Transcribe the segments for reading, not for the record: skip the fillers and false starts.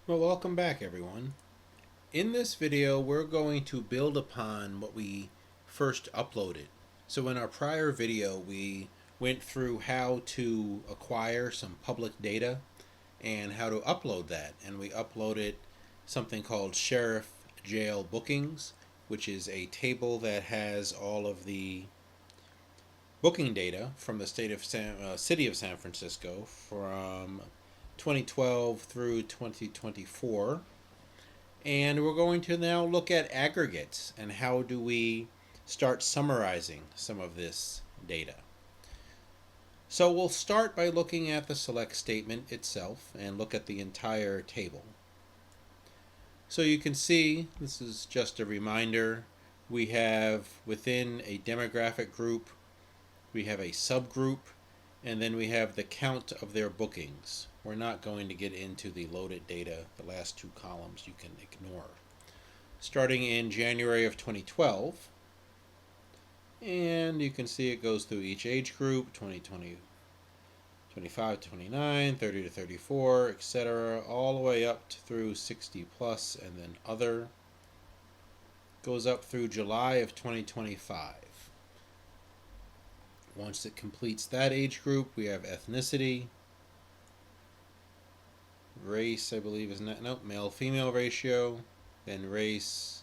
Well, welcome back everyone. In this video, we're going to build upon what we first uploaded. So in our prior video, we went through how to acquire some public data and how to upload that. And we uploaded something called Sheriff Jail Bookings, which is a table that has all of the booking data from the city of San Francisco from 2012 through 2024. And we're going to now look at aggregates and how do we start summarizing some of this data. So we'll start by looking at the select statement itself and look at the entire table. So you can see, this is just a reminder, we have within a demographic group, we have a subgroup, and then we have the count of their bookings. We're not going to get into the loaded data. The last two columns you can ignore. Starting in January of 2012, and you can see it goes through each age group, 2020, 25 to 29, 30 to 34, etc., all the way up through 60 plus, and then other. Goes up through July of 2025. Once it completes that age group, we have ethnicity, race, I believe is not, nope, male-female ratio, then race,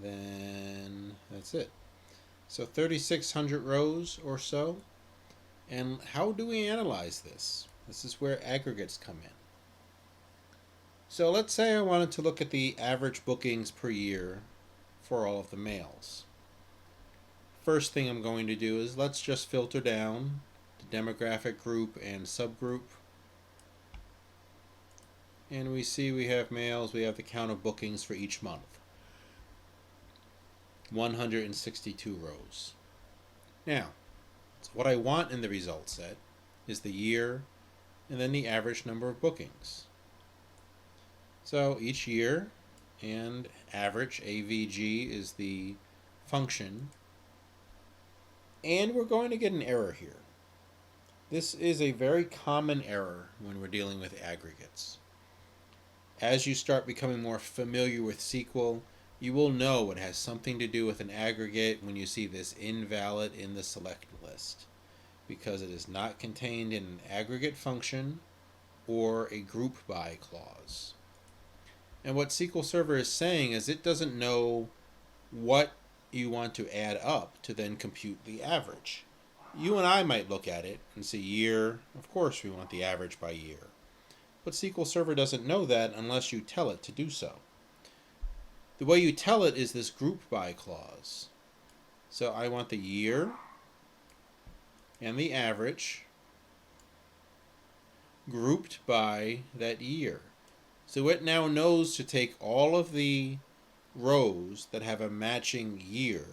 then that's it. So 3,600 rows or so. And how do we analyze this? This is where aggregates come in. So let's say I wanted to look at the average bookings per year for all of the males. First thing I'm going to do is let's just filter down the demographic group and subgroup. And we see we have males, we have the count of bookings for each month. 162 rows. Now, so what I want in the result set is the year and then the average number of bookings. So each year and average, AVG, is the function. And we're going to get an error here. This is a very common error when we're dealing with aggregates. As you start becoming more familiar with SQL, you will know it has something to do with an aggregate when you see this invalid in the select list, because it is not contained in an aggregate function or a group by clause. And what SQL Server is saying is it doesn't know what you want to add up to then compute the average. You and I might look at it and see year, of course we want the average by year. But SQL Server doesn't know that unless you tell it to do so. The way you tell it is this group by clause. So I want the year and the average grouped by that year. So it now knows to take all of the rows that have a matching year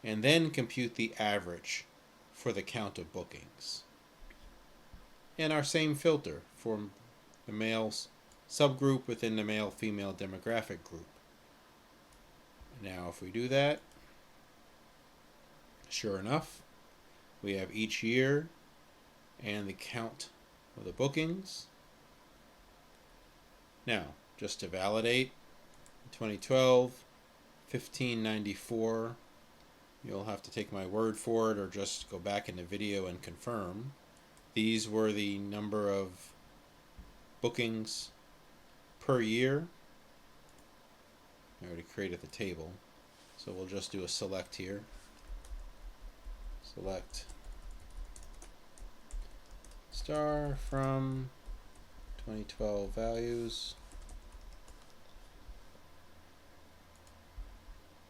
and then compute the average for the count of bookings. And our same filter for the males subgroup within the male-female demographic group. Now if we do that, sure enough, we have each year and the count of the bookings. Now, just to validate, 2012, 1594, you'll have to take my word for it or just go back in the video and confirm. These were the number of bookings per year. I already created the table, so we'll just do a select here. Select star from 2012 values.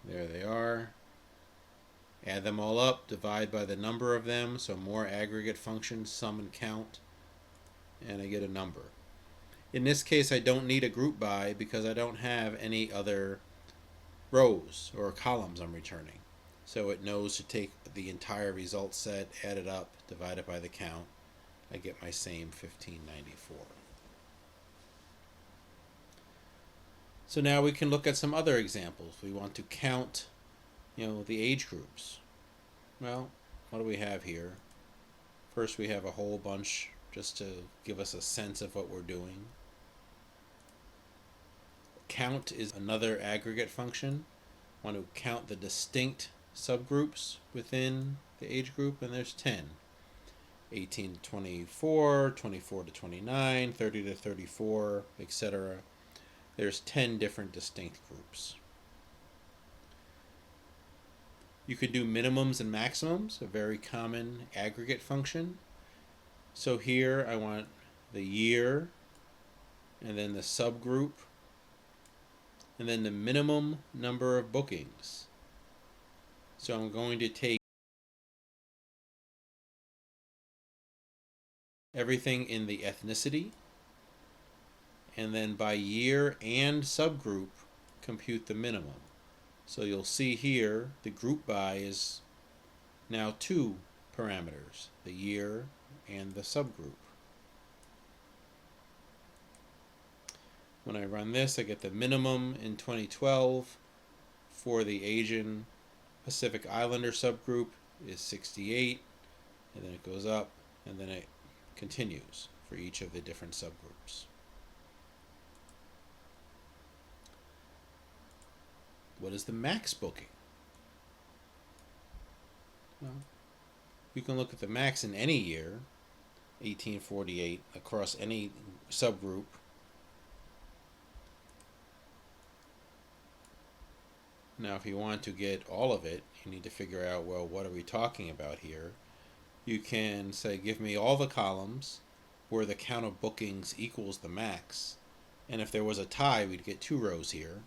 There they are. Add them all up, divide by the number of them, so more aggregate functions, sum and count, and I get a number. In this case, I don't need a group by because I don't have any other rows or columns I'm returning. So it knows to take the entire result set, add it up, divide it by the count. I get my same 1594. So now we can look at some other examples. We want to count, the age groups. Well, what do we have here? First we have a whole bunch just to give us a sense of what we're doing. count is another aggregate function. I want to count the distinct subgroups within the age group, and there's 10. 18 to 24, 24 to 29, 30 to 34, etc. There's 10 different distinct groups. You could do minimums and maximums, a very common aggregate function. So here I want the year, and then the subgroup, and then the minimum number of bookings. So I'm going to take everything in the ethnicity, and then by year and subgroup, compute the minimum. So you'll see here the group by is now 2 parameters, the year and the subgroup. When I run this, I get the minimum in 2012 for the Asian Pacific Islander subgroup is 68, and then it goes up, and then it continues for each of the different subgroups. What is the max booking? Well, you can look at the max in any year, 1848, across any subgroup. Now, if you want to get all of it, you need to figure out, well, what are we talking about here? You can say, give me all the columns where the count of bookings equals the max. And if there was a tie, we'd get 2 rows here.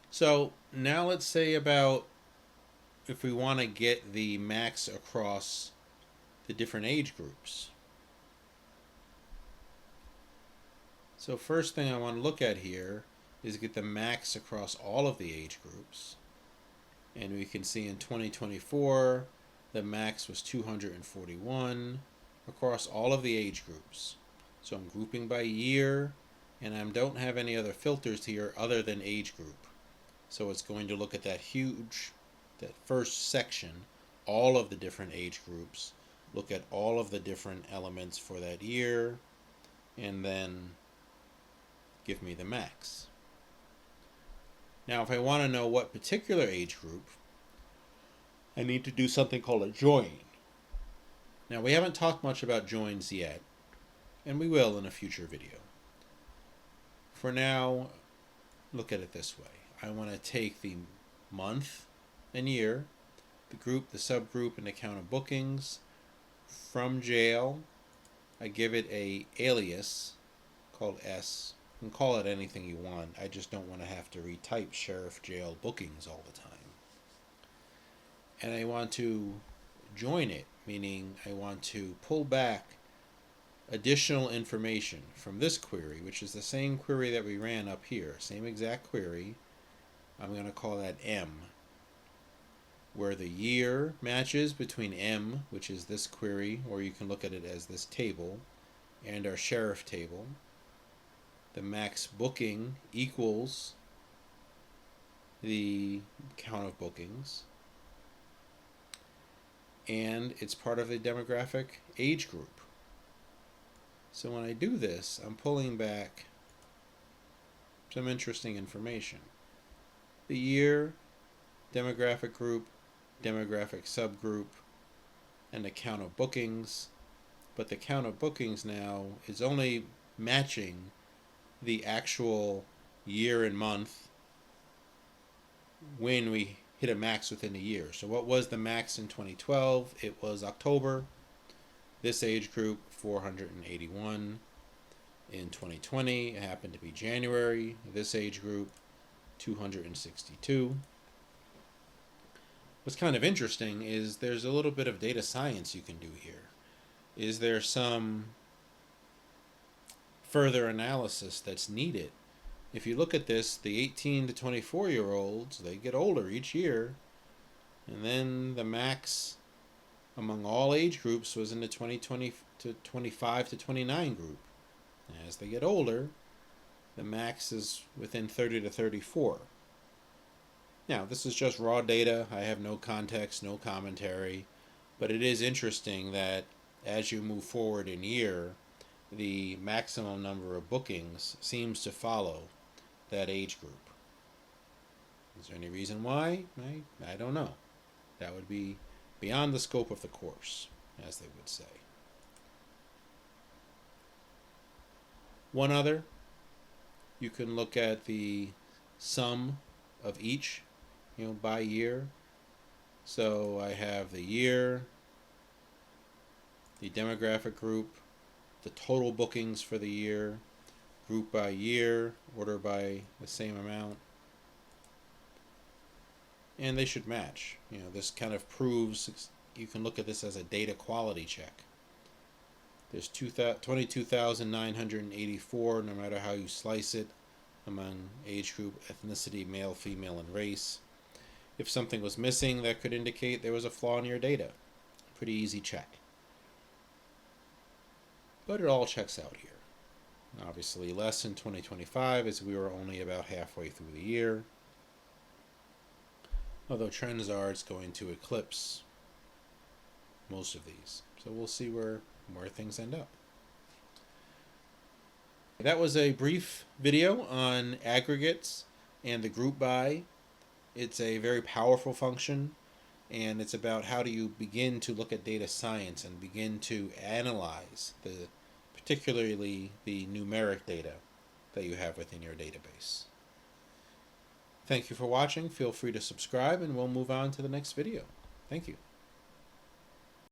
So now let's say about if we want to get the max across the different age groups. So first thing I want to look at here is get the max across all of the age groups. And we can see in 2024, the max was 241 across all of the age groups. So I'm grouping by year, and I don't have any other filters here other than age group. So it's going to look at that first section, all of the different age groups, look at all of the different elements for that year, and then give me the max. Now, if I want to know what particular age group, I need to do something called a join. Now, we haven't talked much about joins yet, and we will in a future video. For now, look at it this way. I want to take the month and year, the group, the subgroup, and the count of bookings from jail. I give it a alias called S. You can call it anything you want. I just don't want to have to retype sheriff jail bookings all the time. And I want to join it, meaning I want to pull back additional information from this query, which is the same query that we ran up here, same exact query. I'm going to call that M, where the year matches between M, which is this query, or you can look at it as this table, and our sheriff table. The max booking equals the count of bookings, and it's part of the demographic age group. So when I do this, I'm pulling back some interesting information. The year, demographic group, demographic subgroup, and the count of bookings. But the count of bookings now is only matching the actual year and month when we hit a max within a year. So what was the max in 2012? It was October. This age group, 481. In 2020, it happened to be January. This age group, 262. What's kind of interesting is there's a little bit of data science you can do here. Is there some further analysis that's needed? If you look at this, the 18 to 24-year-olds, they get older each year, and then the max among all age groups was in the 2020 to 25 to 29 group. As they get older, the max is within 30 to 34. Now, this is just raw data. I have no context, no commentary, but it is interesting that as you move forward in year, the maximum number of bookings seems to follow that age group. Is there any reason why? I don't know. That would be beyond the scope of the course, as they would say. One other, you can look at the sum of each, by year. So I have the year, the demographic group, the total bookings for the year, group by year, order by the same amount. And they should match. This kind of proves, you can look at this as a data quality check. There's 22,984, no matter how you slice it, among age group, ethnicity, male, female, and race. If something was missing, that could indicate there was a flaw in your data. Pretty easy check. But it all checks out here. Obviously less in 2025, as we were only about halfway through the year. Although trends are it's going to eclipse most of these. So we'll see where things end up. That was a brief video on aggregates and the group by. It's a very powerful function, and it's about how do you begin to look at data science and begin to analyze particularly the numeric data that you have within your database. Thank you for watching. Feel free to subscribe, and we'll move on to the next video. Thank you.